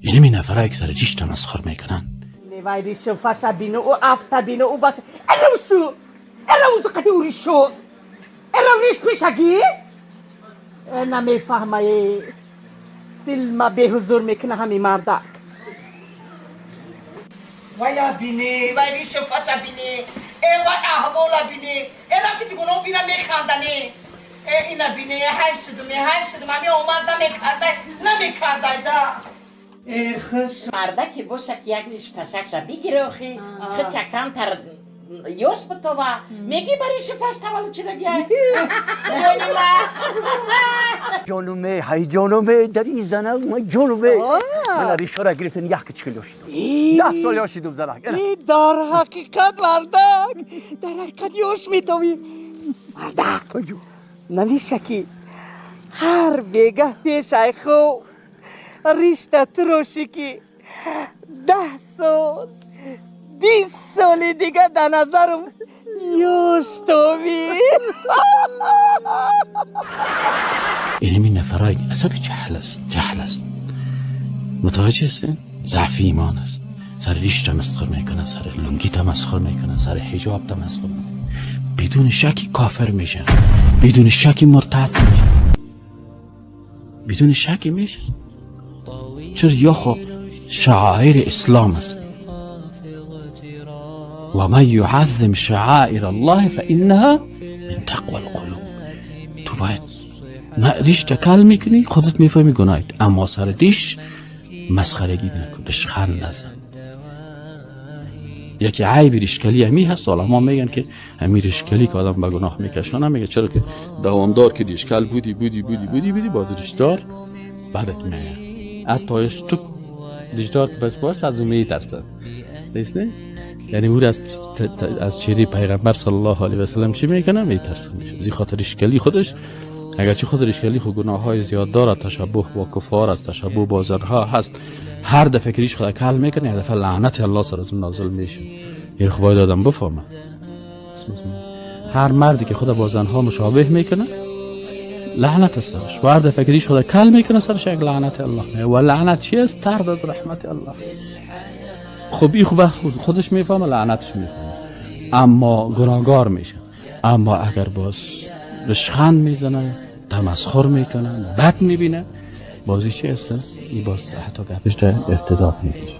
یعنی می نفره که سر ریش تمسخر میکنن. وای ریشو فاشا بینو او افتا بینو او باشه الوسو قدی او ریشو ریش پیشگی نمیفهمه دل ما به حضور میکنه همین مردک. وای بینی وای ریشو فاشا بینی وای احوالا بینی اینا که دیگه اون بینا میخندنی اینا بینی هی شدم همی اومدم نمیکرده دا خوش مردکی باشه که یک ریش پشک را بگیره آخی خود چکم تر یوش بتو با میگی بریش پشت تولد چیدگی جانومه های جانومه در این زنه ما جانومه من ریش ها را گرفتن یک کچکل یاشیدم 10 سال یاشیدم زنک در حقیقت مردک در حقیقت یوش میتوی مردک نمیشه که هر بیگه پیش ایخو ریشت تروشی که 10 سال 20 سال دیگه در نظرم یوش توی یعنی می نفره اصلا جهل است متوجه هستین؟ ضعف ایمان است. سر ریش تمسخر میکنن، سر لنگی تمسخر میکنن، سر حجاب تمسخر میکنن. بدون شکی کافر میشن، بدون شکی مرتد میشن، بدون شکی میشن. چرا؟ یا خب شعائر اسلام است و من یعظم شعائر الله فانها من تقوى القلوب. تو باید ریش تکل میکنی خودت میفهمی گناهت، اما سر ریش مسخرگی نکن، ریشخند نزن. یکی عیب ریشکلی همی هست. علما میگن که همی ریشکلی که آدم به گناه میکشونه، میگه چرا که دوامدار که ریشکل بودی باز ریشدار بعدت میگه حتی تو ریشدار باز از اون میترسد. نیست؟ یعنی او از چهره پیغمبر صلی الله علیه و سلم چی میکنه؟ میترسه. زی خاطر ریشکلی خودش اگرچه خود ریشکلی خود گناه های زیاد داره، تشبه با کفار است، تشبه با زنها هست، هر دفعه که ریش خود کل میکنه هر دفعه لعنت الله سر از اون نازل میشه. این خب باید آدم بفهمه. هر مردی که خود با زنها مشابه میکنه لعنت سرش، و هر دفعه که ریش خود کل میکنه سرش یک لعنت الله. و لعنت چی است؟ طرد از رحمت الله. خب این خوب خودش میفهمه، لعنتش میفهمه، اما گناهگار میشه. اما اگر باز ریشخند میزنه، تمسخر میکنه، بد میبینه، بازی چی هست؟ این باز حتی گپش ارتداد میکشه.